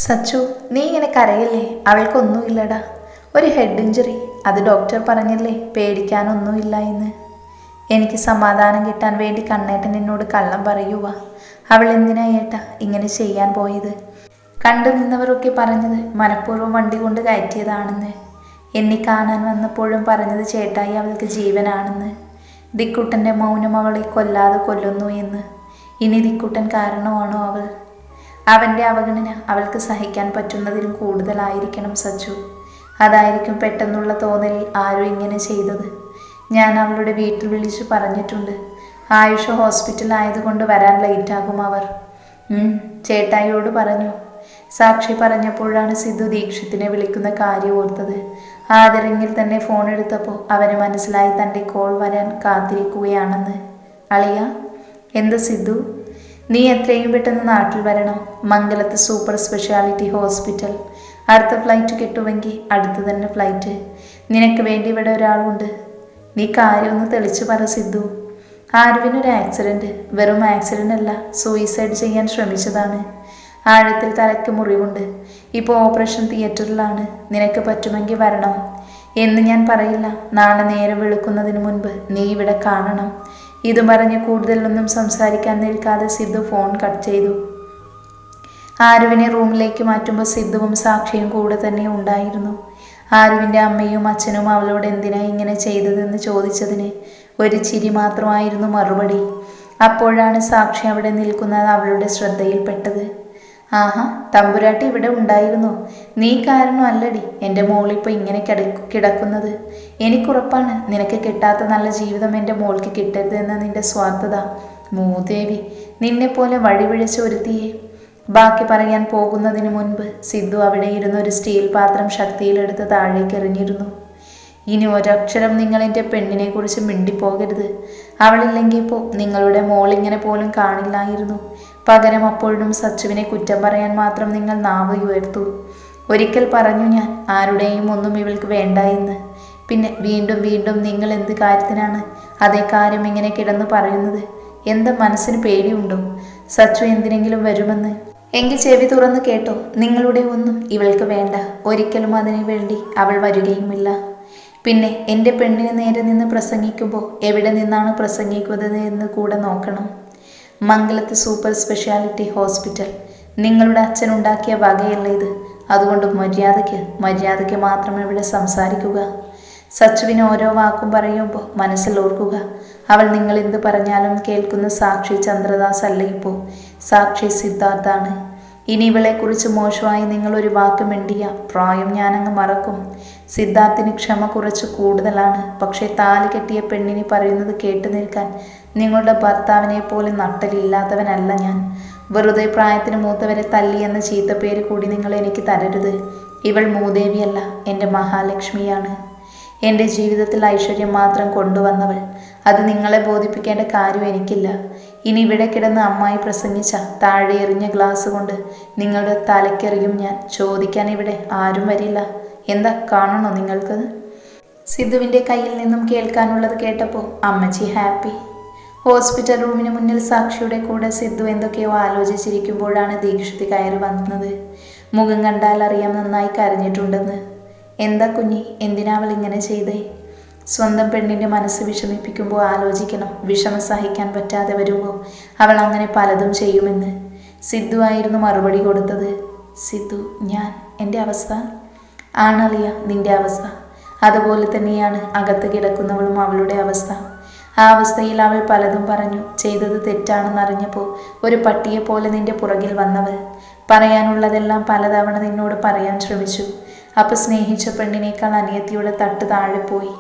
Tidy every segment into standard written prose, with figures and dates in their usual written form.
സച്ചു, നീ ഇങ്ങനെ കരയല്ലേ? അവൾക്കൊന്നുമില്ലടാ, ഒരു ഹെഡ് ഇഞ്ചുറി. അത് ഡോക്ടർ പറഞ്ഞില്ലേ, പേടിക്കാനൊന്നുമില്ല എന്ന്. എനിക്ക് സമാധാനം കിട്ടാൻ വേണ്ടി കണ്ണേട്ടൻ എന്നോട് കള്ളം പറയുക. അവൾ എന്തിനാ ഏട്ടാ ഇങ്ങനെ ചെയ്യാൻ പോയത്? കണ്ടു നിന്നവരൊക്കെ പറഞ്ഞത് മനഃപൂർവ്വം വണ്ടി കൊണ്ട് കയറ്റിയതാണെന്ന്. എന്നെ കാണാൻ വന്നപ്പോഴും പറഞ്ഞത് ചേട്ടായി അവൾക്ക് ജീവനാണെന്ന്. ദിക്കുട്ടൻ്റെ മൗനം അവളെ കൊല്ലാതെ കൊല്ലുന്നു എന്ന്. ഇനി ദിക്കുട്ടൻ കാരണമാണോ അവൾ? അവൻ്റെ അവഗണന അവൾക്ക് സഹിക്കാൻ പറ്റുന്നതിലും കൂടുതലായിരിക്കണം സച്ചു. അതായിരിക്കും പെട്ടെന്നുള്ള തോന്നലിൽ ആരും ഇങ്ങനെ ചെയ്തത്. ഞാൻ അവളുടെ വീട്ടിൽ വിളിച്ചു പറഞ്ഞിട്ടുണ്ട്. ആയുഷ ഹോസ്പിറ്റലായതുകൊണ്ട് വരാൻ ലേറ്റാകും അവർ. ചേട്ടായിയോട് പറഞ്ഞു. സാക്ഷി പറഞ്ഞപ്പോഴാണ് സിദ്ധു ദീക്ഷിത്തിനെ വിളിക്കുന്ന കാര്യം ഓർത്തത്. ആദരങ്ങിൽ തന്നെ ഫോൺ എടുത്തപ്പോൾ അവന് മനസ്സിലായി തൻ്റെ കോൾ വരാൻ കാത്തിരിക്കുകയാണെന്ന്. അളിയ, എന്ത് സിദ്ധു? നീ എത്രയും പെട്ടെന്ന് നാട്ടിൽ വരണം. മംഗലത്ത് സൂപ്പർ സ്പെഷ്യാലിറ്റി ഹോസ്പിറ്റൽ. അടുത്ത ഫ്ലൈറ്റ് കിട്ടുമെങ്കിൽ അടുത്ത് തന്നെ ഫ്ലൈറ്റ്. നിനക്ക് വേണ്ടി ഇവിടെ ഒരാളുണ്ട്. നീ കാര്യമൊന്ന് തെളിച്ചു പറ സിദ്ധു. ആരുവിനൊരു ആക്സിഡൻറ്റ്. വെറും ആക്സിഡൻ്റ് അല്ല, സൂയിസൈഡ് ചെയ്യാൻ ശ്രമിച്ചതാണ്. ആഴത്തിൽ തലയ്ക്ക് മുറിവുണ്ട്. ഇപ്പോൾ ഓപ്പറേഷൻ തിയേറ്ററിലാണ്. നിനക്ക് പറ്റുമെങ്കിൽ വരണം എന്ന് ഞാൻ പറയില്ല. നാളെ നേരം വെളുക്കുന്നതിന് മുൻപ് നീ ഇവിടെ കാണണം. ഇതും പറഞ്ഞ് കൂടുതലൊന്നും സംസാരിക്കാൻ നിൽക്കാതെ സിദ്ധു ഫോൺ കട്ട് ചെയ്തു. ആരുവിനെ റൂമിലേക്ക് മാറ്റുമ്പോൾ സിദ്ധുവും സാക്ഷിയും കൂടെ തന്നെ ഉണ്ടായിരുന്നു. ആരുവിൻ്റെ അമ്മയും അച്ഛനും അവളോട് എന്തിനാ ഇങ്ങനെ ചെയ്തതെന്ന് ചോദിച്ചതിന് ഒരു ചിരി മാത്രമായിരുന്നു മറുപടി. അപ്പോഴാണ് സാക്ഷി അവിടെ നിൽക്കുന്നത് അവളുടെ ശ്രദ്ധയിൽപ്പെട്ടത്. ആഹാ, തമ്പുരാട്ടി ഇവിടെ ഉണ്ടായിരുന്നു. നീ കാരണം അല്ലടി എൻ്റെ മോളിപ്പോൾ ഇങ്ങനെ കിടക്കുന്നത്. എനിക്കുറപ്പാണ് നിനക്ക് കിട്ടാത്ത നല്ല ജീവിതം എൻ്റെ മോൾക്ക് കിട്ടരുത് എന്ന നിന്റെ സ്വാർത്ഥത. മൂദേവി, നിന്നെപ്പോലെ വഴിപിഴച്ച് ഒരുത്തിയെ. ബാക്കി പറയാൻ പോകുന്നതിന് മുൻപ് സിദ്ധു അവിടെ ഇരുന്ന് ഒരു സ്റ്റീൽ പാത്രം ശക്തിയിലെടുത്ത് താഴേക്ക് എറിഞ്ഞിരുന്നു. ഇനി ഒരക്ഷരം നിങ്ങൾ എൻ്റെ പെണ്ണിനെ കുറിച്ച് മിണ്ടിപ്പോകരുത്. അവളില്ലെങ്കിൽ ഇപ്പോൾ നിങ്ങളുടെ മോളിങ്ങനെ പോലും കാണില്ലായിരുന്നു. പകരം അപ്പോഴും സച്ചുവിനെ കുറ്റം പറയാൻ മാത്രം നിങ്ങൾ നാവ് ഉയർത്തു. ഒരിക്കൽ പറഞ്ഞു ഞാൻ, ആരുടെയും ഒന്നും ഇവൾക്ക് വേണ്ട എന്ന്. പിന്നെ വീണ്ടും വീണ്ടും നിങ്ങൾ എന്ത് കാര്യത്തിനാണ് അതേ കാര്യം ഇങ്ങനെ കിടന്ന് പറയുന്നത്? എന്താ മനസ്സിന് പേടിയുണ്ടോ? സച്ചു എന്തിനെങ്കിലും വരുമെന്ന്? എങ്കിൽ ചെവി തുറന്ന് കേട്ടോ, നിങ്ങളുടെ ഒന്നും ഇവൾക്ക് വേണ്ട. ഒരിക്കലും അതിനു വേണ്ടി അവൾ വരികയുമില്ല. പിന്നെ എൻ്റെ പെണ്ണിന് നേരെ നിന്ന് പ്രസംഗിക്കുമ്പോൾ എവിടെ നിന്നാണ് പ്രസംഗിക്കുന്നത് എന്ന് കൂടെ നോക്കണം. മംഗലത്ത് സൂപ്പർ സ്പെഷ്യാലിറ്റി ഹോസ്പിറ്റൽ. നിങ്ങളുടെ അച്ഛൻ ഉണ്ടാക്കിയ വകയല്ല ഇത്. അതുകൊണ്ട് മര്യാദയ്ക്ക് മാത്രം ഇവിടെ സംസാരിക്കുക. സച്ചുവിന് ഓരോ വാക്കും പറയുമ്പോൾ മനസ്സിൽ ഓർക്കുക, അവൾ നിങ്ങൾ എന്ത് പറഞ്ഞാലും കേൾക്കുന്ന സാക്ഷി ചന്ദ്രദാസ് അല്ല, ഇപ്പോൾ സാക്ഷി സിദ്ധാർത്ഥാണ്. ഇനി ഇവളെക്കുറിച്ച് മോശമായി നിങ്ങളൊരു വാക്ക് മിണ്ടിയ പ്രായം ഞാനങ്ങ് മറക്കും. സിദ്ധാർത്ഥിന് ക്ഷമ കുറച്ച് കൂടുതലാണ്. പക്ഷേ താലി കെട്ടിയ പെണ്ണിനെ പറയുന്നത് കേട്ടു നിൽക്കാൻ നിങ്ങളുടെ ഭർത്താവിനെ പോലെ നട്ടലില്ലാത്തവനല്ല ഞാൻ. വെറുതെ പ്രായത്തിന് മൂത്തവരെ തല്ലി എന്ന ചീത്തപ്പേര് കൂടി നിങ്ങൾ എനിക്ക് തരരുത്. ഇവൾ മൂദേവിയല്ല, എൻ്റെ മഹാലക്ഷ്മിയാണ്. എൻ്റെ ജീവിതത്തിൽ ഐശ്വര്യം മാത്രം കൊണ്ടുവന്നവൾ. അത് നിങ്ങളെ ബോധിപ്പിക്കേണ്ട കാര്യം എനിക്കില്ല. ഇനി ഇവിടെ കിടന്ന് അമ്മായി പ്രസംഗിച്ച താഴെ എറിഞ്ഞ ഗ്ലാസ് കൊണ്ട് നിങ്ങളുടെ തലയ്ക്കെറിയും ഞാൻ. ചോദിക്കാൻ ഇവിടെ ആരും വരില്ല. എന്താ, കാണണോ നിങ്ങൾക്കത്? സിദ്ധുവിൻ്റെ കയ്യിൽ നിന്നും കേൾക്കാനുള്ളത് കേട്ടപ്പോൾ അമ്മച്ചി ഹാപ്പി. ഹോസ്പിറ്റൽ റൂമിന് മുന്നിൽ സാക്ഷിയുടെ കൂടെ സിദ്ധു എന്തൊക്കെയോ ആലോചിച്ചിരിക്കുമ്പോഴാണ് ദീക്ഷിത് കയറി വന്നത്. മുഖം കണ്ടാൽ അറിയാം നന്നായി കരഞ്ഞിട്ടുണ്ടെന്ന്. എന്താ കുഞ്ഞി, എന്തിനാ അവൾ ഇങ്ങനെ ചെയ്തേ? സ്വന്തം പെണ്ണിൻ്റെ മനസ്സ് വിഷമിപ്പിക്കുമ്പോൾ ആലോചിക്കണം. വിഷമം സഹിക്കാൻ പറ്റാതെ വരുമ്പോൾ അവൾ അങ്ങനെ പലതും ചെയ്യുമെന്ന്. സിദ്ധു ആയിരുന്നു മറുപടി കൊടുത്തത്. സിദ്ധു, എൻ്റെ അവസ്ഥ ആണറിയ നിന്റെ അവസ്ഥ. അതുപോലെ തന്നെയാണ് അകത്ത് കിടക്കുന്നവളും അവളുടെ അവസ്ഥ. ആ അവസ്ഥയിൽ അവൾ പലതും പറഞ്ഞു. ചെയ്തത് തെറ്റാണെന്നറിഞ്ഞപ്പോൾ ഒരു പട്ടിയെ പോലെ നിന്റെ പുറകിൽ വന്നവൾ. പറയാനുള്ളതെല്ലാം പലതവണ നിന്നോട് പറയാൻ ശ്രമിച്ചു. അപ്പോൾ സ്നേഹിച്ച പെണ്ണിനേക്കാൾ അനിയത്തിയുടെ തട്ട് താഴെ പോയി.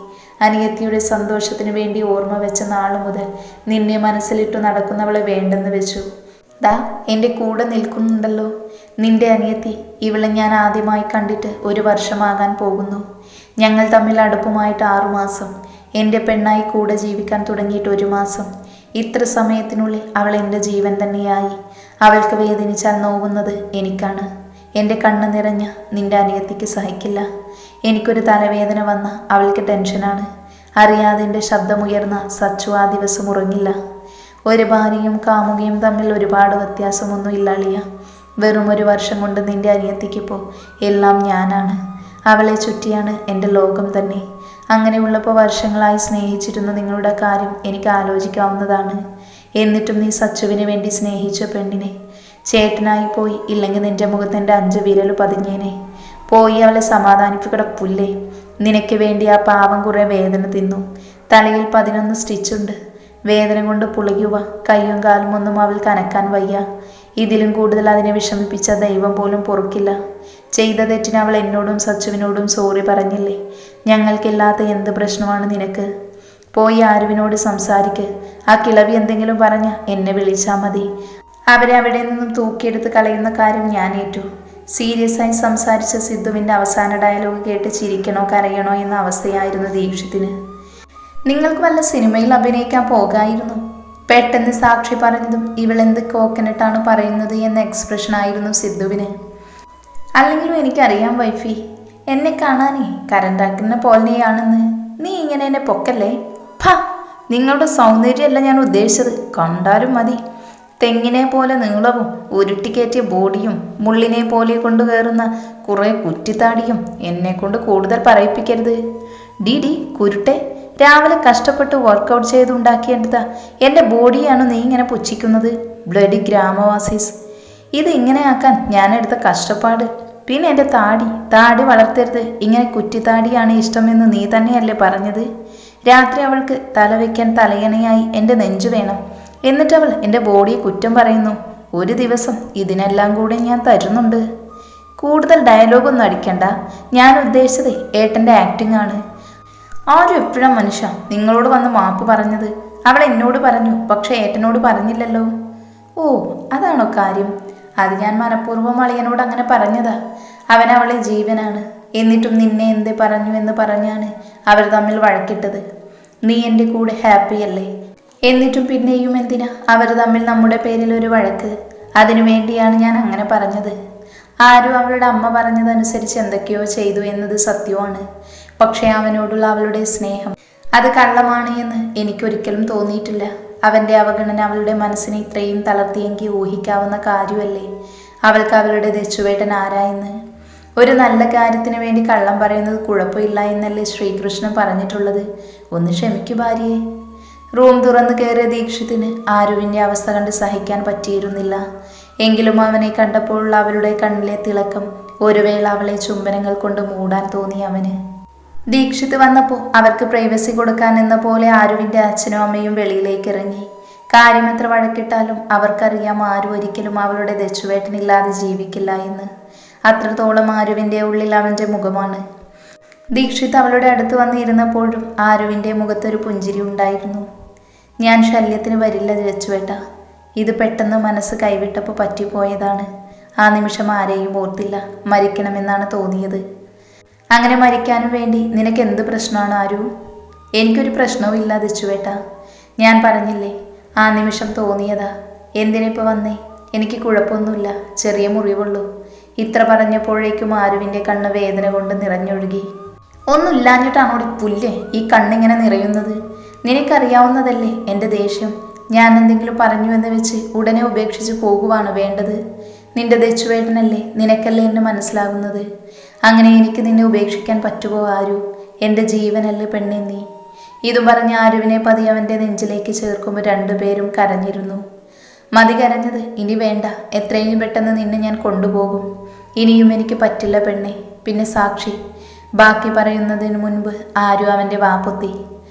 അനിയത്തിയുടെ സന്തോഷത്തിന് വേണ്ടി ഓർമ്മ വെച്ച നാളു മുതൽ നിന്നെ മനസ്സിലിട്ടു നടക്കുന്നവളെ വേണ്ടെന്ന് വെച്ചു. ദാ എൻ്റെ കൂടെ നിൽക്കുന്നുണ്ടല്ലോ നിന്റെ അനിയത്തി. ഇവളെ ഞാൻ ആദ്യമായി കണ്ടിട്ട് 1 വർഷമാകാൻ പോകുന്നു. ഞങ്ങൾ തമ്മിൽ അടുപ്പമായിട്ട് 6 മാസം. എൻ്റെ പെണ്ണായി കൂടെ ജീവിക്കാൻ തുടങ്ങിയിട്ട് 1 മാസം. ഇത്ര സമയത്തിനുള്ളിൽ അവൾ എൻ്റെ ജീവൻ തന്നെയായി. അവൾക്ക് വേദനിച്ചാൽ നോവുന്നത് എനിക്കാണ്. എൻ്റെ കണ്ണ് നിറഞ്ഞ നിന്റെ അനിയത്തിക്ക് സഹിക്കില്ല. എനിക്കൊരു തലവേദന വന്ന അവൾക്ക് ടെൻഷനാണ്. അറിയാതെ എൻ്റെ ശബ്ദമുയർന്ന സച്ചു ആ ദിവസം ഉറങ്ങില്ല. ഒരു ഭാര്യയും കാമുകയും തമ്മിൽ ഒരുപാട് വ്യത്യാസമൊന്നും ഇല്ല അളിയ. വെറും 1 വർഷം കൊണ്ട് നിന്റെ അനിയത്തിക്കിപ്പോൾ എല്ലാം ഞാനാണ്. അവളെ ചുറ്റിയാണ് എൻ്റെ ലോകം തന്നെ. അങ്ങനെയുള്ളപ്പോൾ വർഷങ്ങളായി സ്നേഹിച്ചിരുന്ന നിങ്ങളുടെ കാര്യം എനിക്ക് ആലോചിക്കാവുന്നതാണ്. എന്നിട്ടും നീ സച്ചുവിന് വേണ്ടി സ്നേഹിച്ച പെണ്ണിനെ ചേട്ടനായി പോയി. ഇല്ലെങ്കിൽ നിന്റെ മുഖത്ത് എൻ്റെ 5 വിരൽ പതിഞ്ഞേനെ. പോയി അവളെ സമാധാനിപ്പിക്കട പുല്ലേ. നിനക്ക് വേണ്ടി ആ പാവം കുറേ വേദന തിന്നു. തലയിൽ 11 സ്റ്റിച്ചുണ്ട്. വേദന കൊണ്ട് പുളയുക. കയ്യും കാലും ഒന്നും അവൾക്ക് അനക്കാൻ വയ്യ. ഇതിലും കൂടുതൽ അതിനെ വിഷമിപ്പിച്ച ദൈവം പോലും പൊറുക്കില്ല. ചെയ്ത തെറ്റിന് അവൾ എന്നോടും സച്ചുവിനോടും സോറി പറഞ്ഞില്ലേ. ഞങ്ങൾക്കില്ലാത്ത എന്ത് പ്രശ്നമാണ് നിനക്ക്? പോയി ആരുവിനോട് സംസാരിക്ക്. ആ കിളവി എന്തെങ്കിലും പറഞ്ഞ എന്നെ വിളിച്ചാൽ മതി. അവരെ അവിടെ നിന്നും തൂക്കിയെടുത്ത് കളയുന്ന കാര്യം ഞാൻ ഏറ്റു. സീരിയസ് ആയി സംസാരിച്ച സിദ്ധുവിൻ്റെ അവസാന ഡയലോഗ് കേട്ട് ചിരിക്കണോ കരയണോ എന്ന അവസ്ഥയായിരുന്നു ദീക്ഷിത്തിന്. നിങ്ങൾക്ക് വല്ല സിനിമയിൽ അഭിനയിക്കാൻ പോകായിരുന്നു. പെട്ടെന്ന് സാക്ഷി പറഞ്ഞതും ഇവളെന്ത് കോക്കനട്ടാണ് പറയുന്നത് എന്ന എക്സ്പ്രഷൻ ആയിരുന്നു സിദ്ധുവിന്. അല്ലെങ്കിലും എനിക്കറിയാം വൈഫി, എന്നെ കാണാനേ കരണ്ടാക്കുന്ന പോലെയാണെന്ന്. നീ ഇങ്ങനെ എന്നെ പൊക്കല്ലേ. നിങ്ങളുടെ സൗന്ദര്യമല്ല ഞാൻ ഉദ്ദേശിച്ചത്. കണ്ടാലും മതി. തെങ്ങിനെ പോലെ നീളവും ഉരുട്ടിക്കയറ്റിയ ബോഡിയും മുള്ളിനെ പോലെ കൊണ്ടു കയറുന്ന കുറേ കുറ്റിത്താടിയും എന്നെ കൊണ്ട് കൂടുതൽ പറയിപ്പിക്കരുത്. ഡി കുരുട്ടെ, രാവിലെ കഷ്ടപ്പെട്ട് വർക്കൗട്ട് ചെയ്തുണ്ടാക്കിയെടുത്ത എൻ്റെ ബോഡിയാണ് നീ ഇങ്ങനെ പുച്ഛിക്കുന്നത്. ബ്ലഡി ഗ്രാമവാസീസ്. ഇത് ഇങ്ങനെയാക്കാൻ ഞാനെടുത്ത കഷ്ടപ്പാട്. പിന്നെ എൻ്റെ താടി വളർത്തരുത്. ഇങ്ങനെ കുറ്റിത്താടിയാണ് ഇഷ്ടമെന്ന് നീ തന്നെയല്ലേ പറഞ്ഞത്. രാത്രി അവൾക്ക് തല വയ്ക്കാൻ തലയണയായി എൻ്റെ നെഞ്ചു വേണം. എന്നിട്ട് അവൾ എൻ്റെ ബോഡിയെ കുറ്റം പറയുന്നു. ഒരു ദിവസം ഇതിനെല്ലാം കൂടെ ഞാൻ തരുന്നുണ്ട്. കൂടുതൽ ഡയലോഗൊന്നും അടിക്കണ്ട. ഞാൻ ഉദ്ദേശിച്ചത് ഏട്ടൻ്റെ ആക്ടിംഗ് ആണ്. ആരും എപ്പോഴാണ് മനുഷ്യ നിങ്ങളോട് വന്ന് മാപ്പ് പറഞ്ഞത്? അവൾ എന്നോട് പറഞ്ഞു, പക്ഷെ ഏട്ടനോട് പറഞ്ഞില്ലല്ലോ. ഓ, അതാണോ കാര്യം? അത് ഞാൻ മനഃപൂർവ്വം അളിയനോട് അങ്ങനെ പറഞ്ഞതാ. അവൻ അവളെ ജീവനാണ്. എന്നിട്ടും നിന്നെ എന്ത് പറഞ്ഞു എന്ന് പറഞ്ഞാണ് അവർ തമ്മിൽ വഴക്കിട്ടത്. നീ എൻ്റെ കൂടെ ഹാപ്പിയല്ലേ? എന്നിട്ടും പിന്നെയും എന്തിനാ അവർ തമ്മിൽ നമ്മുടെ പേരിൽ ഒരു വഴക്ക്? അതിനു വേണ്ടിയാണ് ഞാൻ അങ്ങനെ പറഞ്ഞത്. ആരും അവളുടെ അമ്മ പറഞ്ഞതനുസരിച്ച് എന്തൊക്കെയോ ചെയ്തു എന്നത് സത്യമാണ്. പക്ഷേ അവനോടുള്ള അവളുടെ സ്നേഹം അത് കള്ളമാണ് എന്ന് എനിക്കൊരിക്കലും തോന്നിയിട്ടില്ല. അവൻ്റെ അവഗണന അവളുടെ മനസ്സിനെ ഇത്രയും തളർത്തിയെങ്കിൽ ഊഹിക്കാവുന്ന കാര്യമല്ലേ. അവൾക്ക് അവളുടെ ദച്ചുവേട്ടൻ ആരായെന്ന്. ഒരു നല്ല കാര്യത്തിന് വേണ്ടി കള്ളം പറയുന്നത് കുഴപ്പമില്ല എന്നല്ലേ ശ്രീകൃഷ്ണൻ പറഞ്ഞിട്ടുള്ളത്. ഒന്ന് ക്ഷമിക്കു ഭാര്യയെ. റൂം തുറന്നു കയറിയ ദീക്ഷിത്തിന് ആരുവിൻ്റെ അവസ്ഥ കണ്ട് സഹിക്കാൻ പറ്റിയിരുന്നില്ല. എങ്കിലും അവനെ കണ്ടപ്പോഴുള്ള അവളുടെ കണ്ണിലെ തിളക്കം ഒരു വേള അവളെ ചുംബനങ്ങൾ കൊണ്ട് മൂടാൻ തോന്നി അവന്. ദീക്ഷിത് വന്നപ്പോൾ അവർക്ക് പ്രൈവസി കൊടുക്കാൻ എന്ന പോലെ ആരുവിൻ്റെ അച്ഛനും അമ്മയും വെളിയിലേക്ക് ഇറങ്ങി. കാര്യമെത്ര വഴക്കിട്ടാലും അവർക്കറിയാം ആരു ഒരിക്കലും അവളുടെ ദച്ചുവേട്ടനില്ലാതെ ജീവിക്കില്ല എന്ന്. അത്രത്തോളം ആരുവിൻ്റെ ഉള്ളിൽ അവൻ്റെ മുഖമാണ്. ദീക്ഷിത് അവളുടെ അടുത്ത് വന്നിരുന്നപ്പോഴും ആരുവിൻ്റെ മുഖത്തൊരു പുഞ്ചിരി ഉണ്ടായിരുന്നു. ഞാൻ ശല്യത്തിന് വരില്ല ദച്ചുവേട്ട. ഇത് പെട്ടെന്ന് മനസ്സ് കൈവിട്ടപ്പോൾ പറ്റിപ്പോയതാണ്. ആ നിമിഷം ആരെയും ഓർത്തില്ല. മരിക്കണമെന്നാണ് തോന്നിയത്. അങ്ങനെ മരിക്കാനും വേണ്ടി നിനക്ക് എന്ത് പ്രശ്നമാണ് ആരു? എനിക്കൊരു പ്രശ്നവും ഇല്ല ദച്ചുവേട്ട. ഞാൻ പറഞ്ഞില്ലേ, ആ നിമിഷം തോന്നിയതാ. എന്തിനിപ്പോൾ വന്നേ? എനിക്ക് കുഴപ്പമൊന്നുമില്ല, ചെറിയ മുറിവുള്ളൂ. ഇത്ര പറഞ്ഞപ്പോഴേക്കും ആരുവിൻ്റെ കണ്ണ് വേദന കൊണ്ട് നിറഞ്ഞൊഴുകി. ഒന്നുമില്ലാഞ്ഞിട്ടാണോടി പുല്ലേ ഈ കണ്ണിങ്ങനെ നിറയുന്നത്? നിനക്കറിയാവുന്നതല്ലേ എൻ്റെ ദേഷ്യം. ഞാൻ എന്തെങ്കിലും പറഞ്ഞു എന്ന് വെച്ച് ഉടനെ ഉപേക്ഷിച്ച് പോകുവാണ് വേണ്ടത്. നിന്റെ ദച്ചുവേട്ടനല്ലേ, നിനക്കല്ലേ എന്നെ മനസ്സിലാകുന്നത്. അങ്ങനെ എനിക്ക് നിന്നെ ഉപേക്ഷിക്കാൻ പറ്റുമോ ആരു? എൻ്റെ ജീവനല്ലേ പെണ്ണെ നീ. ഇതും പറഞ്ഞ് ആരുവിനെ പതി അവൻ്റെ നെഞ്ചിലേക്ക് ചേർക്കുമ്പോൾ രണ്ടുപേരും കരഞ്ഞിരുന്നു. മതി കരഞ്ഞത്, ഇനി വേണ്ട. എത്രയും പെട്ടെന്ന് നിന്നെ ഞാൻ കൊണ്ടുപോകും. ഇനിയും എനിക്ക് പറ്റില്ല പെണ്ണെ. പിന്നെ സാക്ഷി. ബാക്കി പറയുന്നതിന് മുൻപ് ആരു അവൻ്റെ വാപ്പൊത്തി.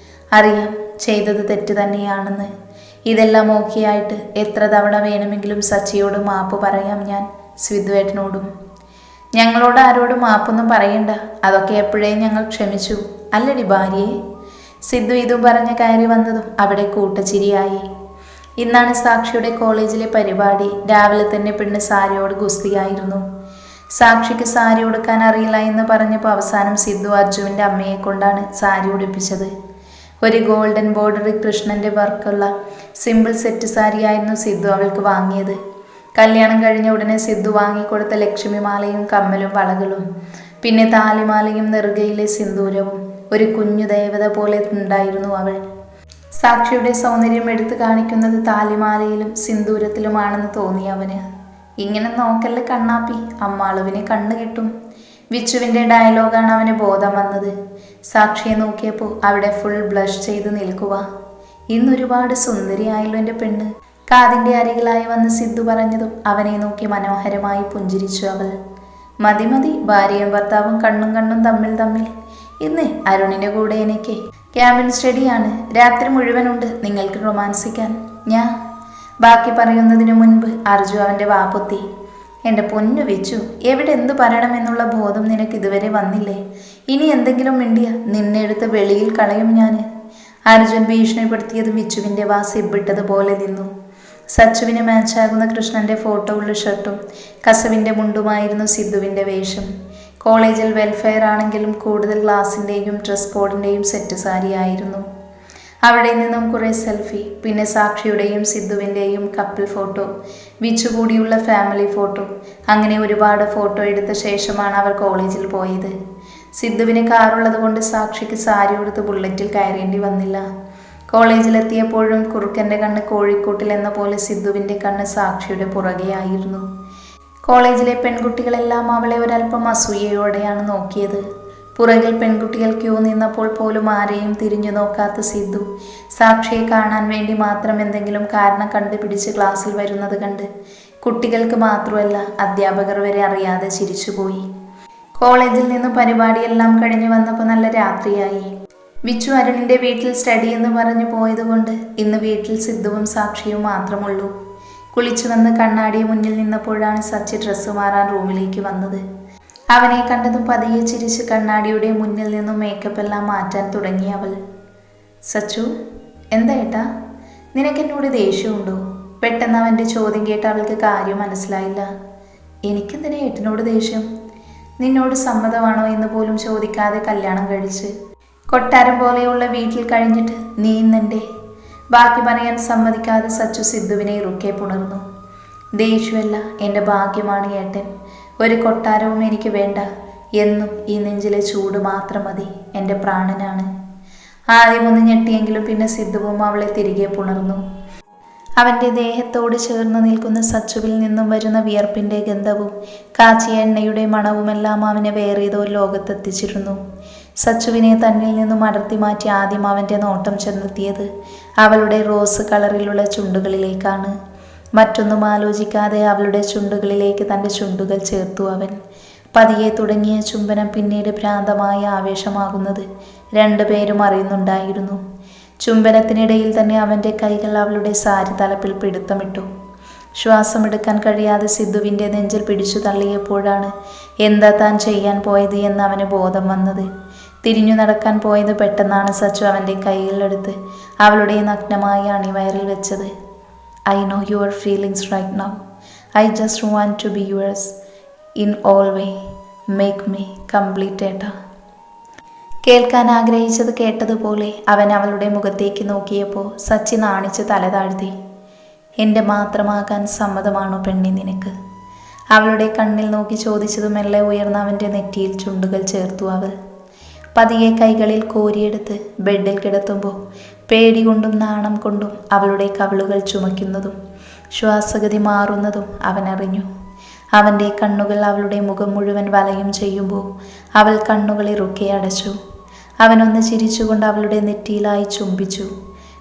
അറിയാം ചെയ്തത് തെറ്റ് തന്നെയാണെന്ന്. ഇതെല്ലാം ഓക്കെയായിട്ട് എത്ര തവണ വേണമെങ്കിലും സച്ചിയോട് മാപ്പ് പറയാം ഞാൻ, സിദ്ധുവേട്ടനോടും. ഞങ്ങളോട് ആരോടും മാപ്പൊന്നും പറയണ്ട. അതൊക്കെ എപ്പോഴേ ഞങ്ങൾ ക്ഷമിച്ചു അല്ലടി ഭാര്യയെ. സിദ്ധു ഇതും പറഞ്ഞ് കയറി വന്നതും അവിടെ കൂട്ടച്ചിരിയായി. ഇന്നാണ് സാക്ഷിയുടെ കോളേജിലെ പരിപാടി. രാവിലെ തന്നെ പെണ്ണ് സാരിയോട് ഗുസ്തിയായിരുന്നു. സാക്ഷിക്ക് സാരി ഉടുക്കാൻ അറിയില്ല എന്ന് പറഞ്ഞപ്പോൾ അവസാനം സിദ്ധു അർജുവിൻ്റെ അമ്മയെ കൊണ്ടാണ് സാരി ഉടുപ്പിച്ചത്. ഒരു ഗോൾഡൻ ബോർഡർ കൃഷ്ണൻ്റെ വർക്കുള്ള സിമ്പിൾ സെറ്റ് സാരിയായിരുന്നു സിദ്ധു അവൾക്ക് വാങ്ങിയത്. കല്യാണം കഴിഞ്ഞ ഉടനെ സിദ്ധു വാങ്ങിക്കൊടുത്ത ലക്ഷ്മിമാലയും കമ്മലും വളകളും പിന്നെ താലിമാലയും നെറുകയിലെ സിന്ദൂരവും ഒരു കുഞ്ഞു ദേവത പോലെ ഉണ്ടായിരുന്നു അവൾ. സാക്ഷിയുടെ സൗന്ദര്യം എടുത്തു കാണിക്കുന്നത് താലിമാലയിലും സിന്ദൂരത്തിലുമാണെന്ന് തോന്നി അവന്. ഇങ്ങനെ നോക്കല്ല കണ്ണാപ്പി, അമ്മാളുവിന് കണ്ണ് കിട്ടും. വിച്ചുവിൻ്റെ ഡയലോഗാണ് അവന് ബോധം വന്നത്. സാക്ഷിയെ നോക്കിയപ്പോൾ അവിടെ ഫുൾ ബ്ലഷ് ചെയ്ത് നിൽക്കുക. ഇന്നൊരുപാട് സുന്ദരിയായല്ലോ എൻ്റെ പെണ്ണ്. കാതിൻ്റെ അരികിലായി വന്ന് സിദ്ധു പറഞ്ഞതും അവനെ നോക്കി മനോഹരമായി പുഞ്ചിരിച്ചു അവൾ. മതി മതി, ഭാര്യയും ഭർത്താവും കണ്ണും കണ്ണും തമ്മിൽ. ഇന്ന് അരുണിൻ്റെ കൂടെ എനിക്ക് ക്യാമ്പിൻ സ്റ്റഡിയാണ്. രാത്രി മുഴുവനുണ്ട് നിങ്ങൾക്ക് റൊമാൻസിക്കാൻ. ബാക്കി പറയുന്നതിനു മുൻപ് അർജു അവൻ്റെ വാപ്പൊത്തി. എൻ്റെ പൊന്നു വെച്ചു, എവിടെ എന്തു പറയണമെന്നുള്ള ബോധം നിനക്ക് ഇതുവരെ വന്നില്ലേ? ഇനി എന്തെങ്കിലും മിണ്ടിയ നിന്നെ എടുത്ത് വെളിയിൽ കളയും ഞാൻ. അർജുൻ ഭീഷണിപ്പെടുത്തിയത് വിച്ചുവിൻ്റെ സിബിട്ടതുപോലെ നിന്നു. സച്ചുവിന് മാച്ചാകുന്ന കൃഷ്ണൻ്റെ ഫോട്ടോ ഉള്ള ഷർട്ടും കസവിൻ്റെ മുണ്ടുമായിരുന്നു സിദ്ധുവിൻ്റെ വേഷം. കോളേജിൽ വെൽഫെയർ ആണെങ്കിലും കൂടുതൽ ക്ലാസിൻ്റെയും ഡ്രസ് കോഡിൻ്റെയും സെറ്റ് സാരിയായിരുന്നു. അവിടെ നിന്നും കുറേ സെൽഫി, പിന്നെ സാക്ഷിയുടെയും സിദ്ധുവിൻ്റെയും കപ്പിൾ ഫോട്ടോ, വിച്ചു കൂടിയുള്ള ഫാമിലി ഫോട്ടോ, അങ്ങനെ ഒരുപാട് ഫോട്ടോ എടുത്ത ശേഷമാണ് അവർ കോളേജിൽ പോയത്. സിദ്ധുവിന് കാറുള്ളത് കൊണ്ട് സാക്ഷിക്ക് സാരി ഉടുത്ത് ബുള്ളറ്റിൽ കയറേണ്ടി വന്നില്ല. കോളേജിലെത്തിയപ്പോഴും കുറുക്കൻ്റെ കണ്ണ് കോഴിക്കോട്ടിൽ എന്ന പോലെ സിദ്ധുവിൻ്റെ കണ്ണ് സാക്ഷിയുടെ പുറകെയായിരുന്നു. കോളേജിലെ പെൺകുട്ടികളെല്ലാം അവളെ ഒരല്പം അസൂയയോടെയാണ് നോക്കിയത്. പുറകിൽ പെൺകുട്ടികൾ ക്യൂ നിന്നപ്പോൾ പോലും ആരെയും തിരിഞ്ഞു നോക്കാത്ത സിദ്ധു സാക്ഷിയെ കാണാൻ വേണ്ടി മാത്രം എന്തെങ്കിലും കാരണം കണ്ടുപിടിച്ച് ക്ലാസ്സിൽ വരുന്നത് കണ്ട് കുട്ടികൾക്ക് മാത്രമല്ല അധ്യാപകർ വരെ അറിയാതെ ചിരിച്ചുപോയി. കോളേജിൽ നിന്ന് പരിപാടിയെല്ലാം കഴിഞ്ഞു വന്നപ്പോൾ നല്ല രാത്രിയായി. വിച്ചു അരുണിൻ്റെ വീട്ടിൽ സ്റ്റഡി എന്ന് പറഞ്ഞു പോയതുകൊണ്ട് ഇന്ന് വീട്ടിൽ സിദ്ധുവും സാക്ഷിയും മാത്രമുള്ളൂ. കുളിച്ചു വന്ന് കണ്ണാടി മുന്നിൽ നിന്നപ്പോഴാണ് സച്ചി ഡ്രസ്സ് മാറാൻ റൂമിലേക്ക് വന്നത്. അവനെ കണ്ടതും പതിയെ ചിരിച്ച് കണ്ണാടിയുടെ മുന്നിൽ നിന്നും മേക്കപ്പ് എല്ലാം മാറ്റാൻ തുടങ്ങി അവൾ. സച്ചു, എന്താ ഏട്ടാ, നിനക്കെന്നോട് ദേഷ്യമുണ്ടോ? പെട്ടെന്ന് അവൻ്റെ ചോദ്യം കേട്ട് അവൾക്ക് കാര്യം മനസ്സിലായില്ല. എനിക്കെന്തിനാ ഏട്ടനോട് ദേഷ്യം? നിന്നോട് സമ്മതമാണോ എന്ന് പോലും ചോദിക്കാതെ കല്യാണം കഴിച്ച് കൊട്ടാരം പോലെയുള്ള വീട്ടിൽ കഴിഞ്ഞിട്ട് നീ ഇന്നെൻ്റെ ബാക്കി പറയാൻ സമ്മതിക്കാതെ സച്ചു സിദ്ധുവിനെ ഇറുക്കെ പുണർന്നു. ദേഷ്യമല്ല, എൻ്റെ ഭാഗ്യമാണ് ഏട്ടൻ. ഒരു കൊട്ടാരവും എനിക്ക് വേണ്ട. എന്നും ഈ നെഞ്ചിലെ ചൂട് മാത്രം മതി. എൻ്റെ പ്രാണനാണ്. ആദ്യം ഒന്ന് ഞെട്ടിയെങ്കിലും പിന്നെ സിദ്ധുവും അവളെ തിരികെ പുണർന്നു. അവൻ്റെ ദേഹത്തോട് ചേർന്ന് നിൽക്കുന്ന സച്ചുവിൽ നിന്നും വരുന്ന വിയർപ്പിൻ്റെ ഗന്ധവും കാച്ചിയ എണ്ണയുടെ മണവുമെല്ലാം അവനെ വേറേതോ ലോകത്തെത്തിച്ചിരുന്നു. സച്ചുവിനെ തന്നിൽ നിന്നും അടർത്തി മാറ്റി ആദ്യം അവൻ്റെ നോട്ടം ചെന്നെത്തിയത് അവളുടെ റോസ് കളറിലുള്ള ചുണ്ടുകളിലേക്കാണ്. മറ്റൊന്നും ആലോചിക്കാതെ അവളുടെ ചുണ്ടുകളിലേക്ക് തൻ്റെ ചുണ്ടുകൾ ചേർത്തു അവൻ. പതിയെ തുടങ്ങിയ ചുംബനം പിന്നീട് ഭ്രാന്തമായ ആവേശമാകുന്നത് രണ്ടുപേരും അറിയുന്നുണ്ടായിരുന്നു. ചുംബനത്തിനിടയിൽ തന്നെ അവൻ്റെ കൈകൾ അവളുടെ സാരി തലപ്പിൽ പിടുത്തമിട്ടു. ശ്വാസമെടുക്കാൻ കഴിയാതെ സിദ്ധുവിൻ്റെ നെഞ്ചിൽ പിടിച്ചു തള്ളിയപ്പോഴാണ് എന്താ താൻ ചെയ്യാൻ പോയത് എന്ന് അവന് ബോധം വന്നത്. തിരിഞ്ഞു നടക്കാൻ പോയത് പെട്ടെന്നാണ് സച്ചു അവൻ്റെ കൈകളിലെടുത്ത് അവളുടെ നഗ്നമായ അണിവയറിൽ വെച്ചത്. I know your feelings right now. I just want to be yours in all way. Make me complete ഏട്ടാ. കേൾക്കാൻ ആഗ്രഹിച്ചത് കേട്ടതുപോലെ അവൻ അവളുടെ മുഖത്തേക്ക് നോക്കിയപ്പോൾ സച്ചി നാണിച്ച് തല താഴ്ത്തി. എൻ്റെ മാത്രമാകാൻ സമ്മതമാണോ പെണ്ണി നിനക്ക്? അവളുടെ കണ്ണിൽ നോക്കി ചോദിച്ചത് മെല്ലെ ഉയർന്ന അവൻ്റെ നെറ്റിയിൽ ചുണ്ടുകൾ ചേർത്തു അവൾ. പതിയെ കൈകളിൽ കോരിയെടുത്ത് ബെഡിൽ കിടത്തുമ്പോൾ പേടി കൊണ്ടും നാണം കൊണ്ടും അവളുടെ കവിളുകൾ ചുമയ്ക്കുന്നതും ശ്വാസഗതി മാറുന്നതും അവനറിഞ്ഞു. അവൻ്റെ കണ്ണുകൾ അവളുടെ മുഖം മുഴുവൻ വലയം ചെയ്യുമ്പോൾ അവൾ കണ്ണുകൾ ഇറുക്കെ അടച്ചു. അവനൊന്ന് ചിരിച്ചുകൊണ്ട് അവളുടെ നെറ്റിയിലായി ചുംബിച്ചു.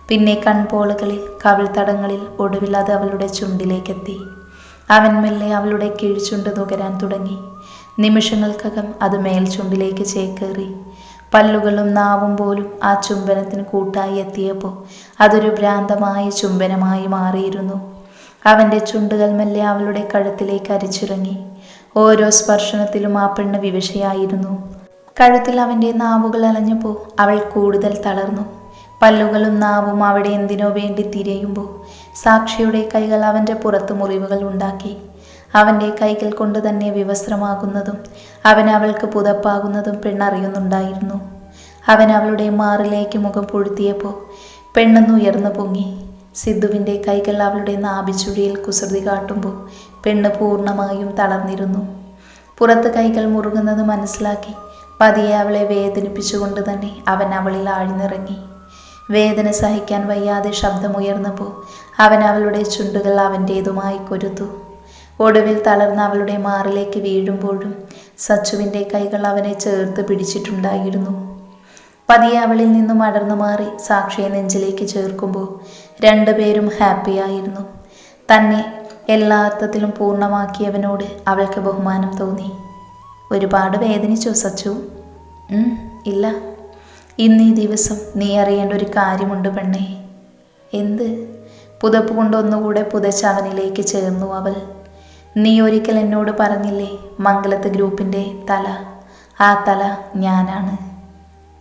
പിന്നെ കൺപോളകളിൽ കവിൾത്തടങ്ങളിൽ ഒടുവിൽ അത് അവളുടെ ചുണ്ടിലേക്കെത്തി. അവൻ മെല്ലെ അവളുടെ കീഴ്ചുണ്ട് നുകരാൻ തുടങ്ങി. നിമിഷങ്ങൾക്കകം അത് മേൽചുണ്ടിലേക്ക് ചേക്കേറി. പല്ലുകളും നാവും പോലും ആ ചുംബനത്തിന് കൂട്ടായി എത്തിയപ്പോൾ അതൊരു ഭ്രാന്തമായ ചുംബനമായി മാറിയിരുന്നു. അവൻ്റെ ചുണ്ടുകൾ മെല്ലെ അവളുടെ കഴുത്തിലേക്ക് അരിച്ചിറങ്ങി. ഓരോ സ്പർശനത്തിലും ആ പെണ്ണ് വിവശയായിരുന്നു. കഴുത്തിൽ അവൻ്റെ നാവുകൾ അലഞ്ഞപ്പോൾ അവൾ കൂടുതൽ തളർന്നു. പല്ലുകളും നാവും അവിടെ എന്തിനോ വേണ്ടി തിരയുമ്പോൾ സാക്ഷിയുടെ കൈകൾ അവൻ്റെ പുറത്ത് മുറിവുകൾ ഉണ്ടാക്കി. അവൻ്റെ കൈകൾ കൊണ്ട് തന്നെ വിവസ്ത്രമാകുന്നതും അവൻ അവൾക്ക് പുതപ്പാകുന്നതും പെണ്ണറിയുന്നുണ്ടായിരുന്നു. അവൻ അവളുടെ മാറിലേക്ക് മുഖം പൊഴുത്തിയപ്പോൾ പെണ്ണെന്ന് ഉയർന്നു പൊങ്ങി. സിദ്ധുവിൻ്റെ കൈകൾ അവളുടെ നാഭിച്ചുഴിയിൽ കുസൃതി കാട്ടുമ്പോൾ പെണ്ണ് പൂർണ്ണമായും തളർന്നിരുന്നു. പുറത്ത് കൈകൾ മുറുകുന്നത് മനസ്സിലാക്കി പതിയെ അവളെ വേദനിപ്പിച്ചുകൊണ്ട് തന്നെ അവൻ അവളിൽ ആഴ്ന്നിറങ്ങി. വേദന സഹിക്കാൻ വയ്യാതെ ശബ്ദമുയർന്നപ്പോൾ അവൻ അവളുടെ ചുണ്ടുകൾ അവൻ്റേതുമായി കൊരുത്തു. ഒടുവിൽ തളർന്ന് അവളുടെ മാറിലേക്ക് വീഴുമ്പോഴും സച്ചുവിൻ്റെ കൈകൾ അവനെ ചേർത്ത് പിടിച്ചിട്ടുണ്ടായിരുന്നു. പതിയെ അവളിൽ നിന്നും അടർന്നു മാറി സാക്ഷിയെ നെഞ്ചിലേക്ക് ചേർക്കുമ്പോൾ രണ്ടുപേരും ഹാപ്പിയായിരുന്നു. തന്നെ എല്ലാ അർത്ഥത്തിലും പൂർണ്ണമാക്കിയവനോട് അവൾക്ക് ബഹുമാനം തോന്നി. ഒരുപാട് വേദനിച്ചോ സച്ചു? ഇല്ല. ഇന്ന് ഈ ദിവസം നീ അറിയേണ്ട ഒരു കാര്യമുണ്ട് പെണ്ണേ. എന്ത്? പുതപ്പ് കൊണ്ട് ഒന്നുകൂടെ പുതച്ച് അവനിലേക്ക് ചേർന്നു അവൾ. നീ ഒരിക്കൽ എന്നോട് പറഞ്ഞില്ലേ, മംഗലത്ത് ഗ്രൂപ്പിൻ്റെ തല, ആ തല ഞാനാണ്.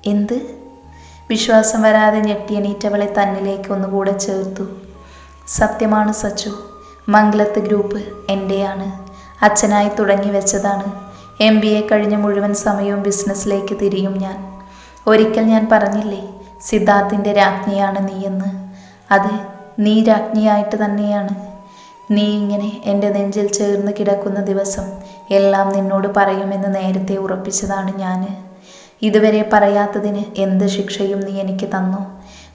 എന്ത്? വിശ്വാസം വരാതെ ഞെട്ടിയണീറ്റവളെ തന്നിലേക്ക് ഒന്നുകൂടെ ചേർത്തു. സത്യമാണ് സച്ചു, മംഗലത്ത് ഗ്രൂപ്പ് എൻ്റെയാണ്. അച്ഛനായി തുടങ്ങി വെച്ചതാണ്. MBA കഴിഞ്ഞ് മുഴുവൻ സമയവും ബിസിനസ്സിലേക്ക് തിരിയും ഞാൻ. ഒരിക്കൽ ഞാൻ പറഞ്ഞില്ലേ, സിദ്ധാർത്ഥിൻ്റെ രാജ്ഞിയാണ് നീയെന്ന്. അത് നീ രാജ്ഞിയായിട്ട് തന്നെയാണ്. നീ ഇങ്ങനെ എൻ്റെ നെഞ്ചിൽ ചേർന്ന് കിടക്കുന്ന ദിവസം എല്ലാം നിന്നോട് പറയുമെന്ന് നേരത്തെ ഉറപ്പിച്ചതാണ് ഞാൻ. ഇതുവരെ പറയാത്തതിന് എന്ത് ശിക്ഷയും നീ എനിക്ക് തന്നു.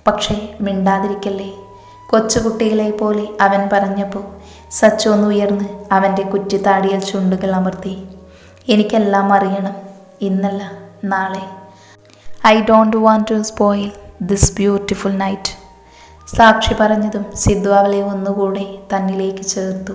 പക്ഷേ മിണ്ടാതിരിക്കല്ലേ. കൊച്ചുകുട്ടികളെ പോലെ അവൻ പറഞ്ഞപ്പോൾ സച്ചു ഒന്നുയർന്ന് അവൻ്റെ കുറ്റിത്താടിയിൽ ചുണ്ടുകൾ അമർത്തി. എനിക്കെല്ലാം അറിയണം, ഇന്നല്ല നാളെ. I don't want to spoil this beautiful night. Sakshi പറഞ്ഞതും സിദ്ധു അവളെ ഒന്നുകൂടെ തന്നിലേക്ക് ചേർത്തു.